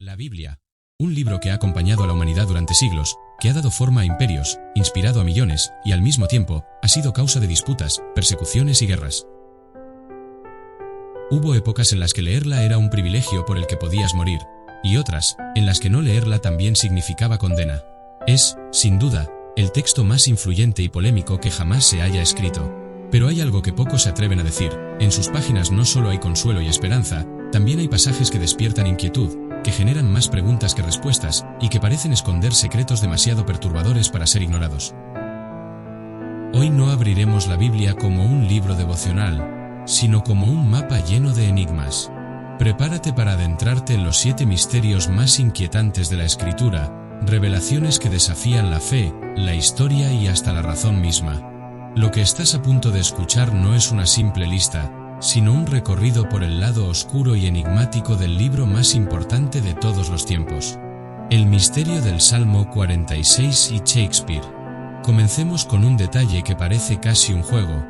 La Biblia, un libro que ha acompañado a la humanidad durante siglos, que ha dado forma a imperios, inspirado a millones y al mismo tiempo ha sido causa de disputas, persecuciones y guerras. Hubo épocas en las que leerla era un privilegio por el que podías morir, y otras en las que no leerla también significaba condena. Es, sin duda, el texto más influyente y polémico que jamás se haya escrito. Pero hay algo que pocos se atreven a decir: en sus páginas no solo hay consuelo y esperanza, también hay pasajes que despiertan inquietud, que generan más preguntas que respuestas y que parecen esconder secretos demasiado perturbadores para ser ignorados. Hoy no abriremos la Biblia como un libro devocional, sino como un mapa lleno de enigmas. Prepárate para adentrarte en los 7 misterios más inquietantes de la Escritura, revelaciones que desafían la fe, la historia y hasta la razón misma. Lo que estás a punto de escuchar no es una simple lista, sino un recorrido por el lado oscuro y enigmático del libro más importante de todos los tiempos. El misterio del Salmo 46 y Shakespeare. Comencemos con un detalle que parece casi un juego,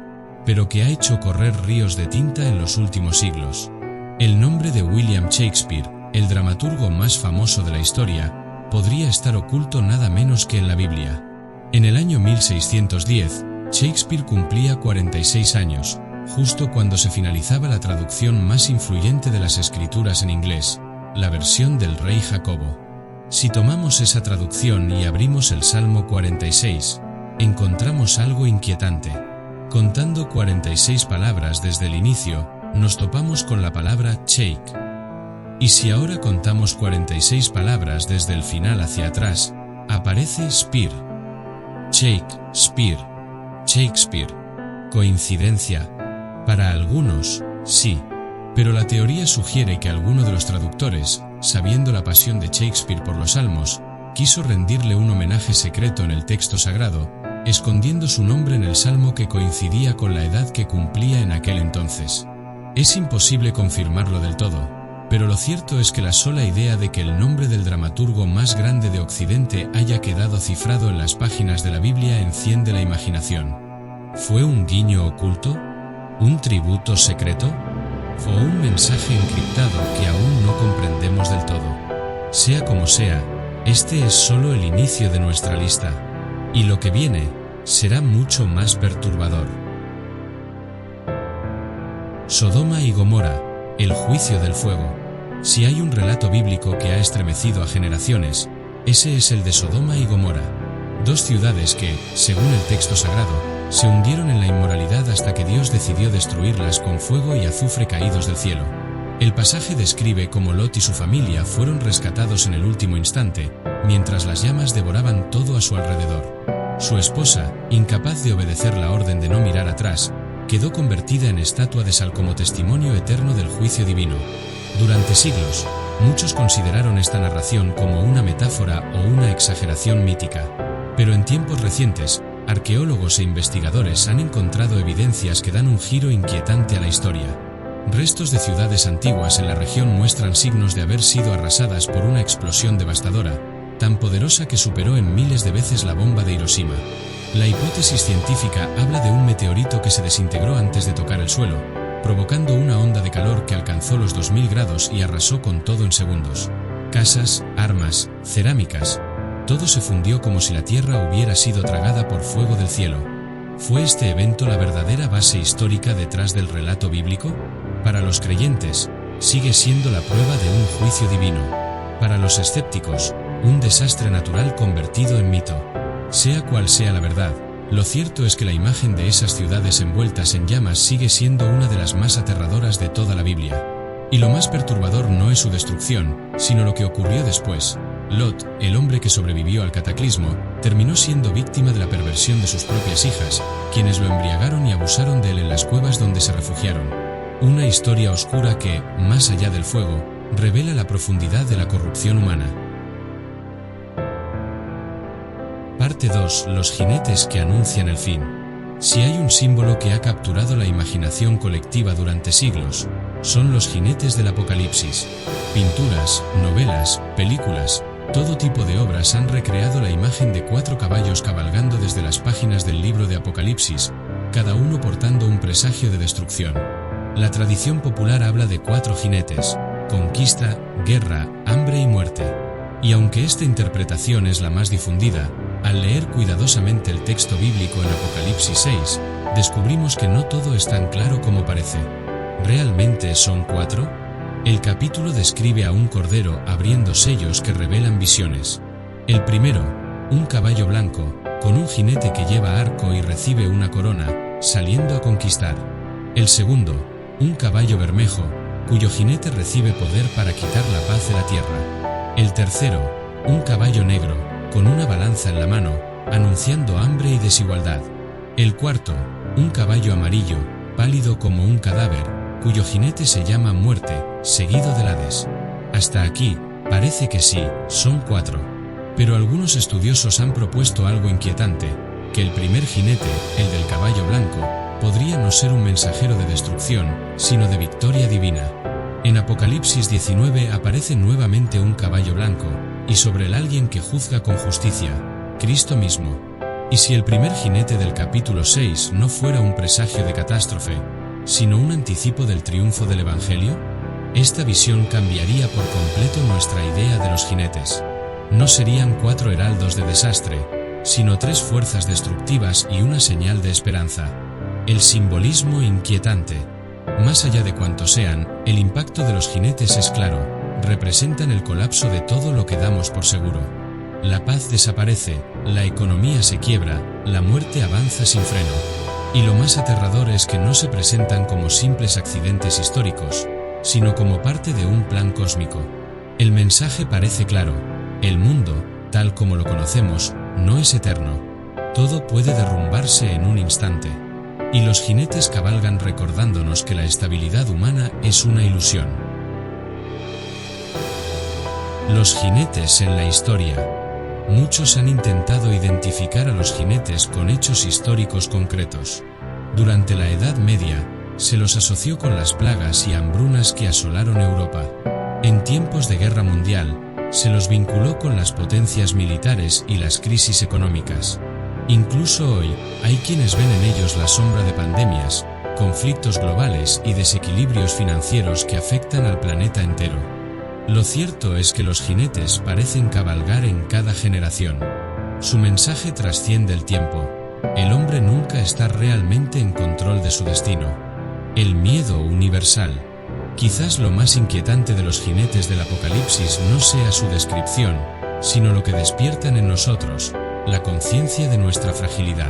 pero que ha hecho correr ríos de tinta en los últimos siglos. El nombre de William Shakespeare, el dramaturgo más famoso de la historia, podría estar oculto nada menos que en la Biblia. En el año 1610, Shakespeare cumplía 46 años, justo cuando se finalizaba la traducción más influyente de las escrituras en inglés, la versión del rey Jacobo. Si tomamos esa traducción y abrimos el Salmo 46, encontramos algo inquietante. Contando 46 palabras desde el inicio, nos topamos con la palabra shake. Y si ahora contamos 46 palabras desde el final hacia atrás, aparece spear. Shake, spear, Shakespeare. ¿Coincidencia? Para algunos, sí, pero la teoría sugiere que alguno de los traductores, sabiendo la pasión de Shakespeare por los salmos, quiso rendirle un homenaje secreto en el texto sagrado, escondiendo su nombre en el salmo que coincidía con la edad que cumplía en aquel entonces. Es imposible confirmarlo del todo, pero lo cierto es que la sola idea de que el nombre del dramaturgo más grande de Occidente haya quedado cifrado en las páginas de la Biblia enciende la imaginación. ¿Fue un guiño oculto? ¿Un tributo secreto? ¿O un mensaje encriptado que aún no comprendemos del todo? Sea como sea, este es solo el inicio de nuestra lista, y lo que viene será mucho más perturbador. Sodoma y Gomorra, el juicio del fuego. Si hay un relato bíblico que ha estremecido a generaciones, ese es el de Sodoma y Gomorra, 2 ciudades que, según el texto sagrado, se hundieron en la inmoralidad hasta que Dios decidió destruirlas con fuego y azufre caídos del cielo. El pasaje describe cómo Lot y su familia fueron rescatados en el último instante, mientras las llamas devoraban todo a su alrededor. Su esposa, incapaz de obedecer la orden de no mirar atrás, quedó convertida en estatua de sal como testimonio eterno del juicio divino. Durante siglos, muchos consideraron esta narración como una metáfora o una exageración mítica. Pero en tiempos recientes, arqueólogos e investigadores han encontrado evidencias que dan un giro inquietante a la historia. Restos de ciudades antiguas en la región muestran signos de haber sido arrasadas por una explosión devastadora, tan poderosa que superó en miles de veces la bomba de Hiroshima. La hipótesis científica habla de un meteorito que se desintegró antes de tocar el suelo, provocando una onda de calor que alcanzó los 2000 grados y arrasó con todo en segundos. Casas, armas, cerámicas, todo se fundió como si la tierra hubiera sido tragada por fuego del cielo. ¿Fue este evento la verdadera base histórica detrás del relato bíblico? Para los creyentes, sigue siendo la prueba de un juicio divino. Para los escépticos, un desastre natural convertido en mito. Sea cual sea la verdad, lo cierto es que la imagen de esas ciudades envueltas en llamas sigue siendo una de las más aterradoras de toda la Biblia. Y lo más perturbador no es su destrucción, sino lo que ocurrió después. Lot, el hombre que sobrevivió al cataclismo, terminó siendo víctima de la perversión de sus propias hijas, quienes lo embriagaron y abusaron de él en las cuevas donde se refugiaron. Una historia oscura que, más allá del fuego, revela la profundidad de la corrupción humana. Parte 2. Los jinetes que anuncian el fin. Si hay un símbolo que ha capturado la imaginación colectiva durante siglos, son los jinetes del Apocalipsis. Pinturas, novelas, películas, todo tipo de obras han recreado la imagen de 4 caballos cabalgando desde las páginas del libro de Apocalipsis, cada uno portando un presagio de destrucción. La tradición popular habla de 4 jinetes: conquista, guerra, hambre y muerte. Y aunque esta interpretación es la más difundida, al leer cuidadosamente el texto bíblico en Apocalipsis 6, descubrimos que no todo es tan claro como parece. ¿Realmente son 4? El capítulo describe a un cordero abriendo sellos que revelan visiones. El primero, un caballo blanco, con un jinete que lleva arco y recibe una corona, saliendo a conquistar. El segundo, un caballo bermejo, cuyo jinete recibe poder para quitar la paz de la tierra. El tercero, un caballo negro, con una balanza en la mano, anunciando hambre y desigualdad. El cuarto, un caballo amarillo, pálido como un cadáver, cuyo jinete se llama Muerte, seguido del Hades. Hasta aquí, parece que sí, son 4. Pero algunos estudiosos han propuesto algo inquietante, que el primer jinete, el del caballo blanco, podría no ser un mensajero de destrucción, sino de victoria divina. En Apocalipsis 19 aparece nuevamente un caballo blanco, y sobre él alguien que juzga con justicia, Cristo mismo. ¿Y si el primer jinete del capítulo 6 no fuera un presagio de catástrofe, sino un anticipo del triunfo del Evangelio? Esta visión cambiaría por completo nuestra idea de los jinetes. No serían 4 heraldos de desastre, sino 3 fuerzas destructivas y una señal de esperanza. El simbolismo inquietante. Más allá de cuanto sean, el impacto de los jinetes es claro, representan el colapso de todo lo que damos por seguro. La paz desaparece, la economía se quiebra, la muerte avanza sin freno. Y lo más aterrador es que no se presentan como simples accidentes históricos, sino como parte de un plan cósmico. El mensaje parece claro: el mundo, tal como lo conocemos, no es eterno. Todo puede derrumbarse en un instante. Y los jinetes cabalgan recordándonos que la estabilidad humana es una ilusión. Los jinetes en la historia. Muchos han intentado identificar a los jinetes con hechos históricos concretos. Durante la Edad Media, se los asoció con las plagas y hambrunas que asolaron Europa. En tiempos de guerra mundial, se los vinculó con las potencias militares y las crisis económicas. Incluso hoy, hay quienes ven en ellos la sombra de pandemias, conflictos globales y desequilibrios financieros que afectan al planeta entero. Lo cierto es que los jinetes parecen cabalgar en cada generación. Su mensaje trasciende el tiempo. El hombre nunca está realmente en control de su destino. El miedo universal. Quizás lo más inquietante de los jinetes del Apocalipsis no sea su descripción, sino lo que despiertan en nosotros, la conciencia de nuestra fragilidad.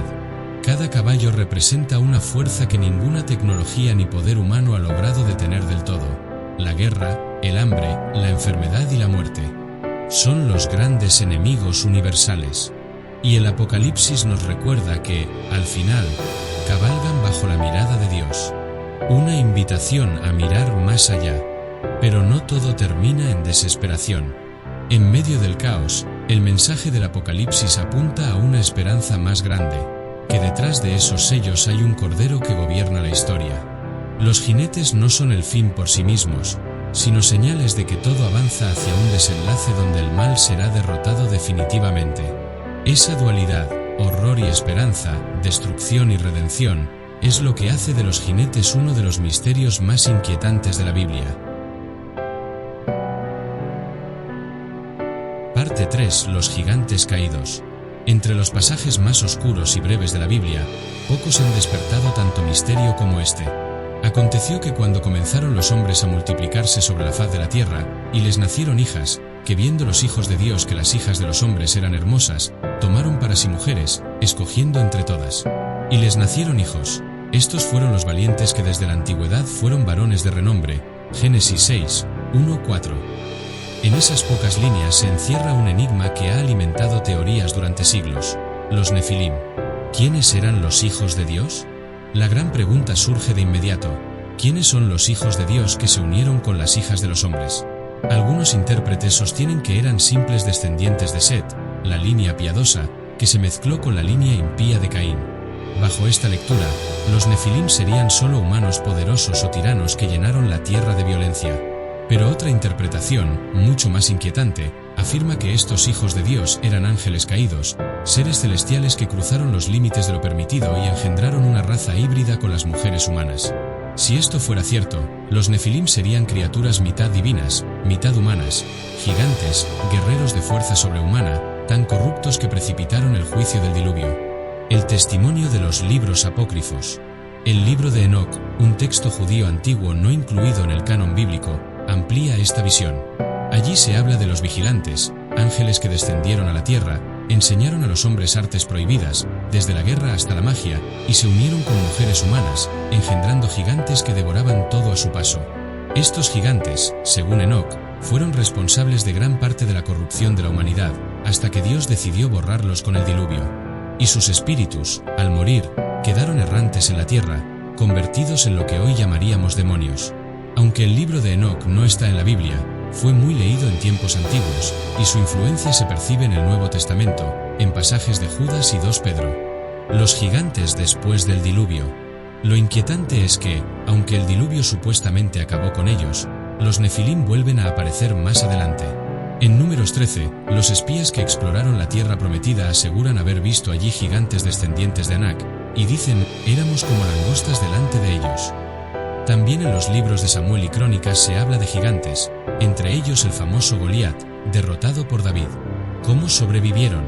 Cada caballo representa una fuerza que ninguna tecnología ni poder humano ha logrado detener del todo: la guerra, el hambre, la enfermedad y la muerte. Son los grandes enemigos universales. Y el Apocalipsis nos recuerda que, al final, cabalgan bajo la mirada de Dios. Una invitación a mirar más allá. Pero no todo termina en desesperación. En medio del caos, el mensaje del Apocalipsis apunta a una esperanza más grande, que detrás de esos sellos hay un cordero que gobierna la historia. Los jinetes no son el fin por sí mismos, sino señales de que todo avanza hacia un desenlace donde el mal será derrotado definitivamente. Esa dualidad, horror y esperanza, destrucción y redención, es lo que hace de los jinetes uno de los misterios más inquietantes de la Biblia. Parte 3. Los gigantes caídos. Entre los pasajes más oscuros y breves de la Biblia, pocos han despertado tanto misterio como este. Aconteció que cuando comenzaron los hombres a multiplicarse sobre la faz de la tierra, y les nacieron hijas, que viendo los hijos de Dios que las hijas de los hombres eran hermosas, tomaron para sí mujeres, escogiendo entre todas. Y les nacieron hijos. Estos fueron los valientes que desde la antigüedad fueron varones de renombre. Génesis 6, 1-4. En esas pocas líneas se encierra un enigma que ha alimentado teorías durante siglos: los Nefilim. ¿Quiénes eran los hijos de Dios? La gran pregunta surge de inmediato: ¿quiénes son los hijos de Dios que se unieron con las hijas de los hombres? Algunos intérpretes sostienen que eran simples descendientes de Set, la línea piadosa, que se mezcló con la línea impía de Caín. Bajo esta lectura, los Nefilim serían solo humanos poderosos o tiranos que llenaron la tierra de violencia. Pero otra interpretación, mucho más inquietante, afirma que estos hijos de Dios eran ángeles caídos, seres celestiales que cruzaron los límites de lo permitido y engendraron una raza híbrida con las mujeres humanas. Si esto fuera cierto, los Nefilim serían criaturas mitad divinas, mitad humanas, gigantes, guerreros de fuerza sobrehumana, tan corruptos que precipitaron el juicio del diluvio. El testimonio de los libros apócrifos. El libro de Enoc, un texto judío antiguo no incluido en el canon bíblico, amplía esta visión. Allí se habla de los vigilantes, ángeles que descendieron a la tierra, enseñaron a los hombres artes prohibidas, desde la guerra hasta la magia, y se unieron con mujeres humanas, engendrando gigantes que devoraban todo a su paso. Estos gigantes, según Enoc, fueron responsables de gran parte de la corrupción de la humanidad, hasta que Dios decidió borrarlos con el diluvio. Y sus espíritus, al morir, quedaron errantes en la tierra, convertidos en lo que hoy llamaríamos demonios. Aunque el libro de Enoc no está en la Biblia, fue muy leído en tiempos antiguos, y su influencia se percibe en el Nuevo Testamento, en pasajes de Judas y 2 Pedro. Los gigantes después del diluvio. Lo inquietante es que, aunque el diluvio supuestamente acabó con ellos, los Nefilim vuelven a aparecer más adelante. En Números 13, los espías que exploraron la tierra prometida aseguran haber visto allí gigantes descendientes de Anak, y dicen, éramos como langostas delante de ellos. También en los libros de Samuel y Crónicas se habla de gigantes, entre ellos el famoso Goliat, derrotado por David. ¿Cómo sobrevivieron?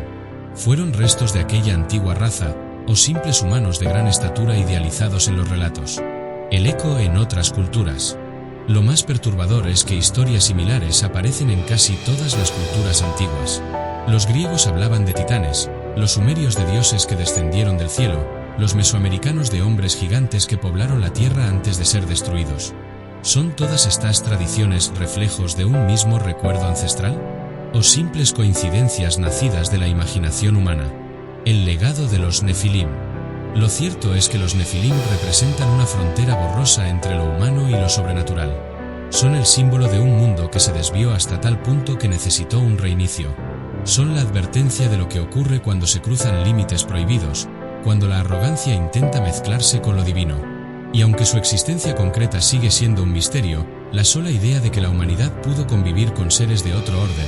¿Fueron restos de aquella antigua raza, o simples humanos de gran estatura idealizados en los relatos? El eco en otras culturas. Lo más perturbador es que historias similares aparecen en casi todas las culturas antiguas. Los griegos hablaban de titanes, los sumerios de dioses que descendieron del cielo, los mesoamericanos de hombres gigantes que poblaron la tierra antes de ser destruidos. ¿Son todas estas tradiciones reflejos de un mismo recuerdo ancestral? ¿O simples coincidencias nacidas de la imaginación humana? El legado de los Nefilim. Lo cierto es que los Nefilim representan una frontera borrosa entre lo humano y lo sobrenatural. Son el símbolo de un mundo que se desvió hasta tal punto que necesitó un reinicio. Son la advertencia de lo que ocurre cuando se cruzan límites prohibidos, cuando la arrogancia intenta mezclarse con lo divino. Y aunque su existencia concreta sigue siendo un misterio, la sola idea de que la humanidad pudo convivir con seres de otro orden,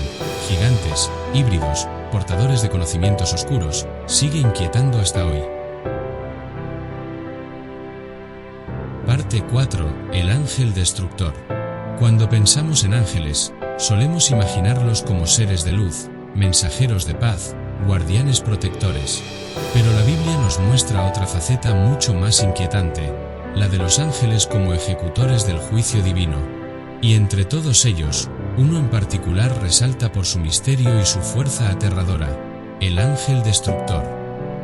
gigantes, híbridos, portadores de conocimientos oscuros, sigue inquietando hasta hoy. Parte 4. El ángel destructor. Cuando pensamos en ángeles, solemos imaginarlos como seres de luz, mensajeros de paz, guardianes protectores. Pero la Biblia nos muestra otra faceta mucho más inquietante, la de los ángeles como ejecutores del juicio divino. Y entre todos ellos, uno en particular resalta por su misterio y su fuerza aterradora: el ángel destructor.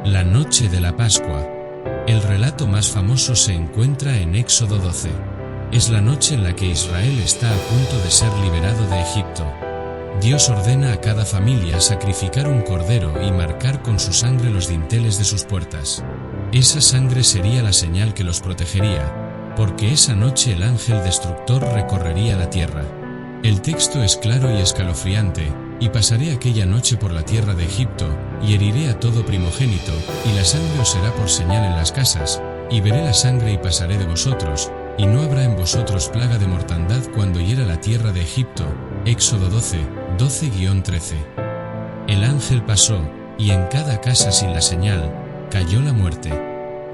La noche de la Pascua. El relato más famoso se encuentra en Éxodo 12. Es la noche en la que Israel está a punto de ser liberado de Egipto. Dios ordena a cada familia sacrificar un cordero y marcar con su sangre los dinteles de sus puertas. Esa sangre sería la señal que los protegería, porque esa noche el ángel destructor recorrería la tierra. El texto es claro y escalofriante: y pasaré aquella noche por la tierra de Egipto, y heriré a todo primogénito, y la sangre os será por señal en las casas, y veré la sangre y pasaré de vosotros, y no habrá en vosotros plaga de mortandad cuando hiera la tierra de Egipto. Éxodo 12, 12-13. El ángel pasó, y en cada casa sin la señal, cayó la muerte.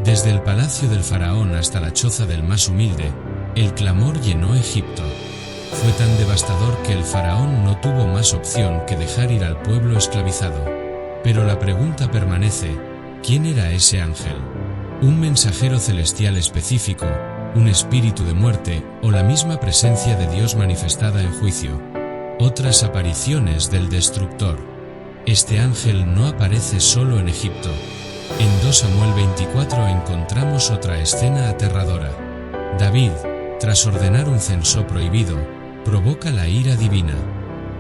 Desde el palacio del faraón hasta la choza del más humilde, el clamor llenó Egipto. Fue tan devastador que el faraón no tuvo más opción que dejar ir al pueblo esclavizado. Pero la pregunta permanece: ¿quién era ese ángel? ¿Un mensajero celestial específico, un espíritu de muerte o la misma presencia de Dios manifestada en juicio? Otras apariciones del destructor. Este ángel no aparece solo en Egipto. En 2 Samuel 24 encontramos otra escena aterradora. David, tras ordenar un censo prohibido, provoca la ira divina.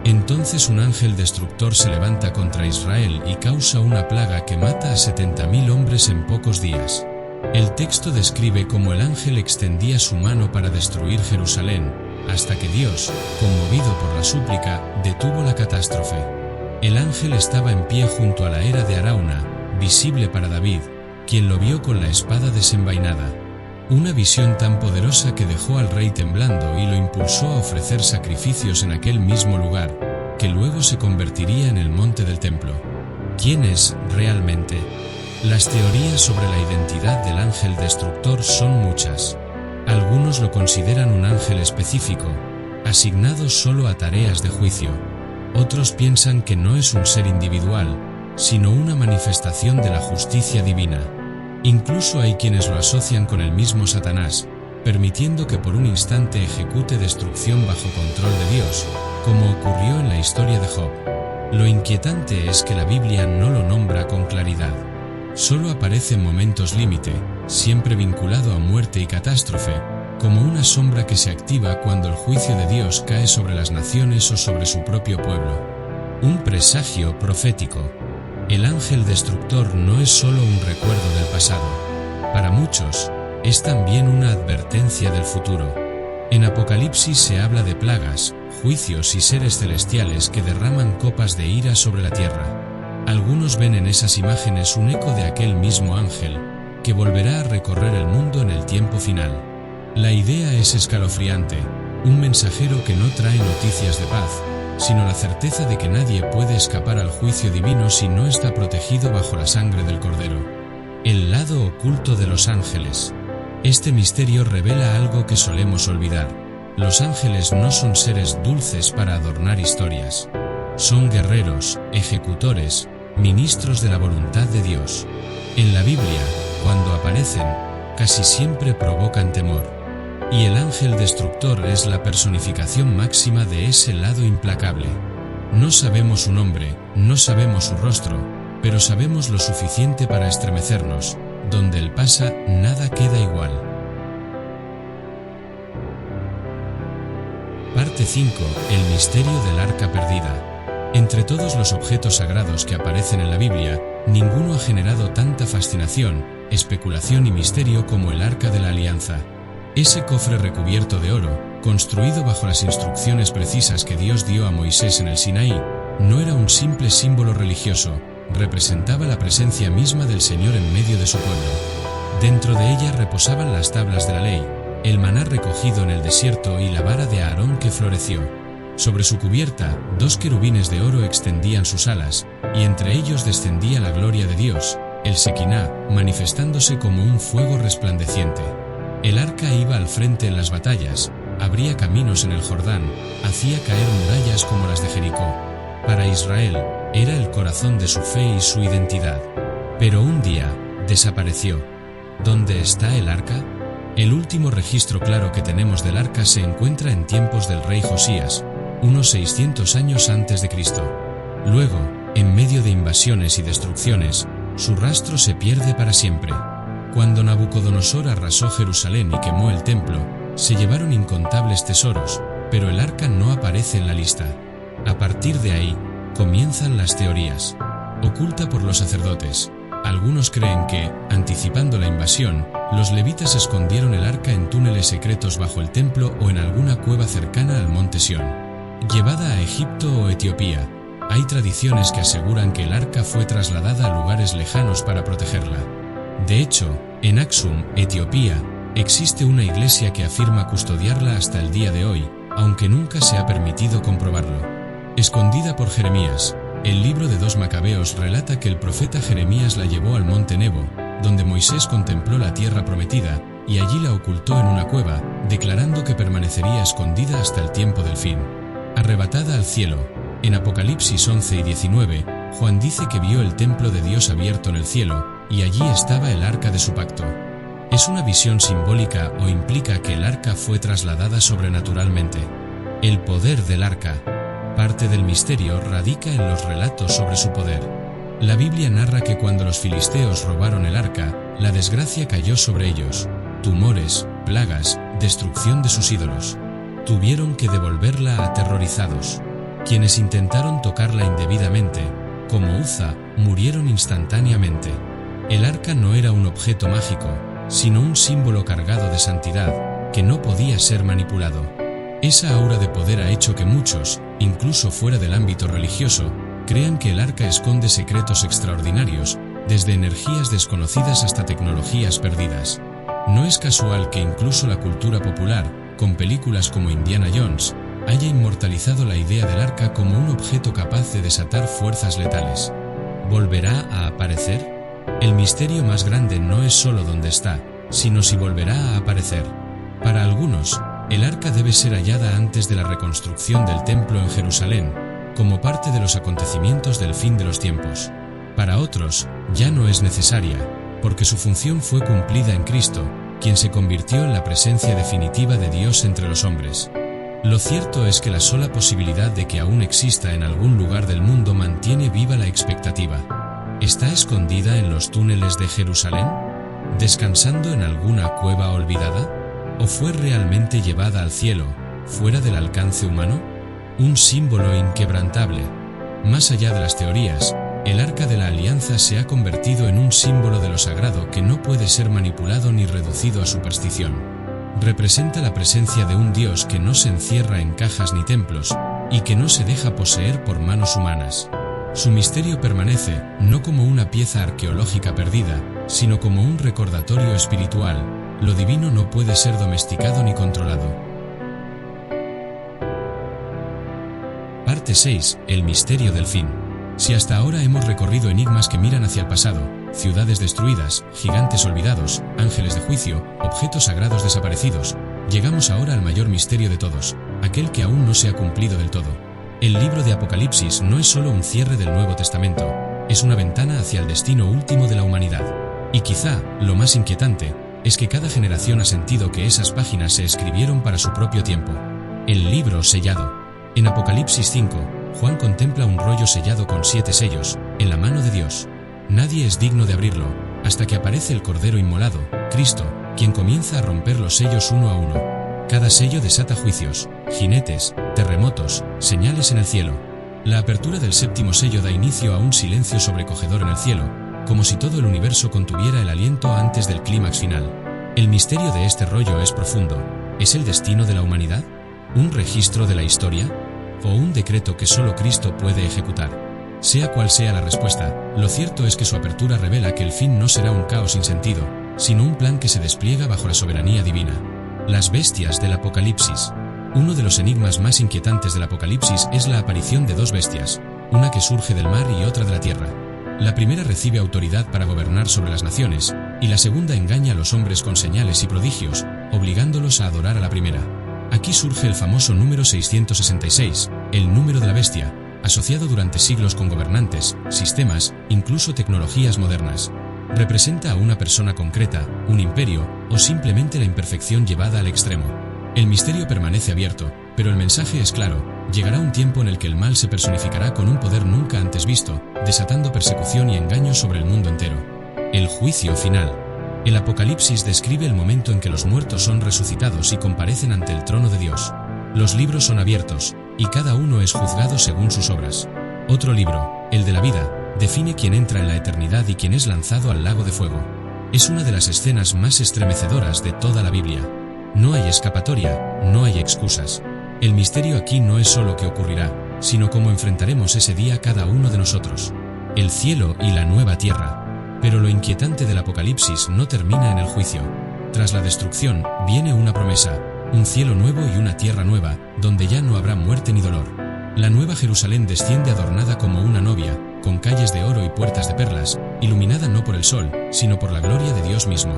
Entonces un ángel destructor se levanta contra Israel y causa una plaga que mata a 70.000 hombres en pocos días. El texto describe cómo el ángel extendía su mano para destruir Jerusalén, hasta que Dios, conmovido por la súplica, detuvo la catástrofe. El ángel estaba en pie junto a la era de Arauna, visible para David, quien lo vio con la espada desenvainada. Una visión tan poderosa que dejó al rey temblando y lo impulsó a ofrecer sacrificios en aquel mismo lugar, que luego se convertiría en el monte del templo. ¿Quién es realmente? Las teorías sobre la identidad del ángel destructor son muchas. Algunos lo consideran un ángel específico, asignado solo a tareas de juicio. Otros piensan que no es un ser individual, sino una manifestación de la justicia divina. Incluso hay quienes lo asocian con el mismo Satanás, permitiendo que por un instante ejecute destrucción bajo control de Dios, como ocurrió en la historia de Job. Lo inquietante es que la Biblia no lo nombra con claridad. Solo aparece en momentos límite, siempre vinculado a muerte y catástrofe, como una sombra que se activa cuando el juicio de Dios cae sobre las naciones o sobre su propio pueblo. Un presagio profético. El ángel destructor no es solo un recuerdo del pasado. Para muchos, es también una advertencia del futuro. En Apocalipsis se habla de plagas, juicios y seres celestiales que derraman copas de ira sobre la tierra. Algunos ven en esas imágenes un eco de aquel mismo ángel, que volverá a recorrer el mundo en el tiempo final. La idea es escalofriante, un mensajero que no trae noticias de paz, sino la certeza de que nadie puede escapar al juicio divino si no está protegido bajo la sangre del Cordero. El lado oculto de los ángeles. Este misterio revela algo que solemos olvidar. Los ángeles no son seres dulces para adornar historias. Son guerreros, ejecutores, ministros de la voluntad de Dios. En la Biblia, cuando aparecen, casi siempre provocan temor. Y el ángel destructor es la personificación máxima de ese lado implacable. No sabemos su nombre, no sabemos su rostro, pero sabemos lo suficiente para estremecernos. Donde él pasa, nada queda igual. Parte 5. El misterio del arca perdida. Entre todos los objetos sagrados que aparecen en la Biblia, ninguno ha generado tanta fascinación, especulación y misterio como el arca de la alianza. Ese cofre recubierto de oro, construido bajo las instrucciones precisas que Dios dio a Moisés en el Sinaí, no era un simple símbolo religioso, representaba la presencia misma del Señor en medio de su pueblo. Dentro de ella reposaban las tablas de la ley, el maná recogido en el desierto y la vara de Aarón que floreció. Sobre su cubierta, 2 querubines de oro extendían sus alas, y entre ellos descendía la gloria de Dios, el Sequiná, manifestándose como un fuego resplandeciente. El arca iba al frente en las batallas, abría caminos en el Jordán, hacía caer murallas como las de Jericó. Para Israel, era el corazón de su fe y su identidad. Pero un día, desapareció. ¿Dónde está el arca? El último registro claro que tenemos del arca se encuentra en tiempos del rey Josías, unos 600 años antes de Cristo. Luego, en medio de invasiones y destrucciones, su rastro se pierde para siempre. Cuando Nabucodonosor arrasó Jerusalén y quemó el templo, se llevaron incontables tesoros, pero el arca no aparece en la lista. A partir de ahí, comienzan las teorías. Oculta por los sacerdotes. Algunos creen que, anticipando la invasión, los levitas escondieron el arca en túneles secretos bajo el templo o en alguna cueva cercana al monte Sión. Llevada a Egipto o Etiopía, hay tradiciones que aseguran que el arca fue trasladada a lugares lejanos para protegerla. De hecho, en Aksum, Etiopía, existe una iglesia que afirma custodiarla hasta el día de hoy, aunque nunca se ha permitido comprobarlo. Escondida por Jeremías, el libro de 2 Macabeos relata que el profeta Jeremías la llevó al monte Nebo, donde Moisés contempló la tierra prometida, y allí la ocultó en una cueva, declarando que permanecería escondida hasta el tiempo del fin. Arrebatada al cielo, en Apocalipsis 11 y 19, Juan dice que vio el templo de Dios abierto en el cielo, y allí estaba el arca de su pacto. ¿Es una visión simbólica o implica que el arca fue trasladada sobrenaturalmente? El poder del arca. Parte del misterio radica en los relatos sobre su poder. La Biblia narra que cuando los filisteos robaron el arca, la desgracia cayó sobre ellos. Tumores, plagas, destrucción de sus ídolos. Tuvieron que devolverla aterrorizados. Quienes intentaron tocarla indebidamente, como Uza, murieron instantáneamente. El arca no era un objeto mágico, sino un símbolo cargado de santidad, que no podía ser manipulado. Esa aura de poder ha hecho que muchos, incluso fuera del ámbito religioso, crean que el arca esconde secretos extraordinarios, desde energías desconocidas hasta tecnologías perdidas. No es casual que incluso la cultura popular, con películas como Indiana Jones, haya inmortalizado la idea del arca como un objeto capaz de desatar fuerzas letales. ¿Volverá a aparecer? El misterio más grande no es solo dónde está, sino si volverá a aparecer. Para algunos, el arca debe ser hallada antes de la reconstrucción del templo en Jerusalén, como parte de los acontecimientos del fin de los tiempos. Para otros, ya no es necesaria, porque su función fue cumplida en Cristo, quien se convirtió en la presencia definitiva de Dios entre los hombres. Lo cierto es que la sola posibilidad de que aún exista en algún lugar del mundo mantiene viva la expectativa. ¿Está escondida en los túneles de Jerusalén? ¿Descansando en alguna cueva olvidada? ¿O fue realmente llevada al cielo, fuera del alcance humano? Un símbolo inquebrantable. Más allá de las teorías, el Arca de la Alianza se ha convertido en un símbolo de lo sagrado que no puede ser manipulado ni reducido a superstición. Representa la presencia de un Dios que no se encierra en cajas ni templos, y que no se deja poseer por manos humanas. Su misterio permanece, no como una pieza arqueológica perdida, sino como un recordatorio espiritual. Lo divino no puede ser domesticado ni controlado. Parte 6. El misterio del fin. Si hasta ahora hemos recorrido enigmas que miran hacia el pasado, ciudades destruidas, gigantes olvidados, ángeles de juicio, objetos sagrados desaparecidos, llegamos ahora al mayor misterio de todos, aquel que aún no se ha cumplido del todo. El libro de Apocalipsis no es solo un cierre del Nuevo Testamento, es una ventana hacia el destino último de la humanidad. Y quizá, lo más inquietante, es que cada generación ha sentido que esas páginas se escribieron para su propio tiempo. El libro sellado. En Apocalipsis 5, Juan contempla un rollo sellado con 7 sellos, en la mano de Dios. Nadie es digno de abrirlo, hasta que aparece el Cordero Inmolado, Cristo, quien comienza a romper los sellos uno a uno. Cada sello desata juicios, jinetes, terremotos, señales en el cielo. La apertura del 7º sello da inicio a un silencio sobrecogedor en el cielo, como si todo el universo contuviera el aliento antes del clímax final. El misterio de este rollo es profundo. ¿Es el destino de la humanidad? ¿Un registro de la historia? ¿O un decreto que solo Cristo puede ejecutar? Sea cual sea la respuesta, lo cierto es que su apertura revela que el fin no será un caos sin sentido, sino un plan que se despliega bajo la soberanía divina. Las bestias del Apocalipsis. Uno de los enigmas más inquietantes del Apocalipsis es la aparición de 2 bestias, una que surge del mar y otra de la tierra. La primera recibe autoridad para gobernar sobre las naciones, y la segunda engaña a los hombres con señales y prodigios, obligándolos a adorar a la primera. Aquí surge el famoso número 666, el número de la bestia, asociado durante siglos con gobernantes, sistemas, incluso tecnologías modernas. Representa a una persona concreta, un imperio, o simplemente la imperfección llevada al extremo. El misterio permanece abierto, pero el mensaje es claro: llegará un tiempo en el que el mal se personificará con un poder nunca antes visto, desatando persecución y engaño sobre el mundo entero. El juicio final. El Apocalipsis describe el momento en que los muertos son resucitados y comparecen ante el trono de Dios. Los libros son abiertos, y cada uno es juzgado según sus obras. Otro libro, el de la vida, define quién entra en la eternidad y quién es lanzado al lago de fuego. Es una de las escenas más estremecedoras de toda la Biblia. No hay escapatoria, no hay excusas. El misterio aquí no es solo qué ocurrirá, sino cómo enfrentaremos ese día cada uno de nosotros. El cielo y la nueva tierra. Pero lo inquietante del Apocalipsis no termina en el juicio. Tras la destrucción, viene una promesa, un cielo nuevo y una tierra nueva, donde ya no habrá muerte ni dolor. La nueva Jerusalén desciende adornada como una novia, con calles de oro y puertas de perlas, iluminada no por el sol, sino por la gloria de Dios mismo.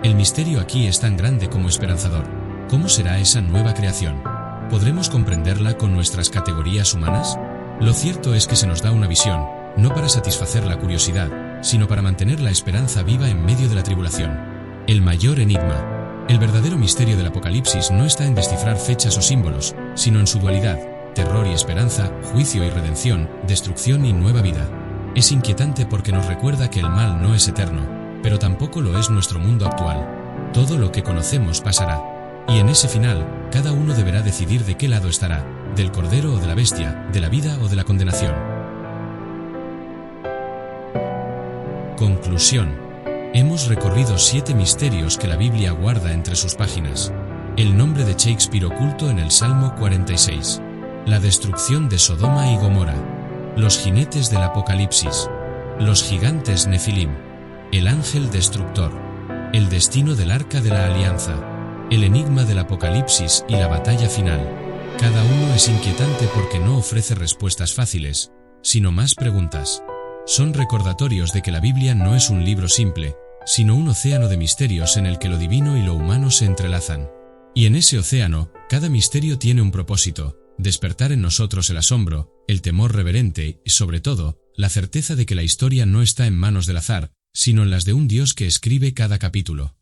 El misterio aquí es tan grande como esperanzador. ¿Cómo será esa nueva creación? ¿Podremos comprenderla con nuestras categorías humanas? Lo cierto es que se nos da una visión, no para satisfacer la curiosidad, sino para mantener la esperanza viva en medio de la tribulación. El mayor enigma. El verdadero misterio del Apocalipsis no está en descifrar fechas o símbolos, sino en su dualidad: terror y esperanza, juicio y redención, destrucción y nueva vida. Es inquietante porque nos recuerda que el mal no es eterno, pero tampoco lo es nuestro mundo actual. Todo lo que conocemos pasará. Y en ese final, cada uno deberá decidir de qué lado estará, del Cordero o de la bestia, de la vida o de la condenación. Conclusión. Hemos recorrido 7 misterios que la Biblia guarda entre sus páginas. El nombre de Shakespeare oculto en el Salmo 46. La destrucción de Sodoma y Gomorra. Los jinetes del Apocalipsis. Los gigantes Nefilim. El ángel destructor. El destino del Arca de la Alianza. El enigma del Apocalipsis y la batalla final. Cada uno es inquietante porque no ofrece respuestas fáciles, sino más preguntas. Son recordatorios de que la Biblia no es un libro simple, sino un océano de misterios en el que lo divino y lo humano se entrelazan. Y en ese océano, cada misterio tiene un propósito: despertar en nosotros el asombro, el temor reverente y, sobre todo, la certeza de que la historia no está en manos del azar, sino en las de un Dios que escribe cada capítulo.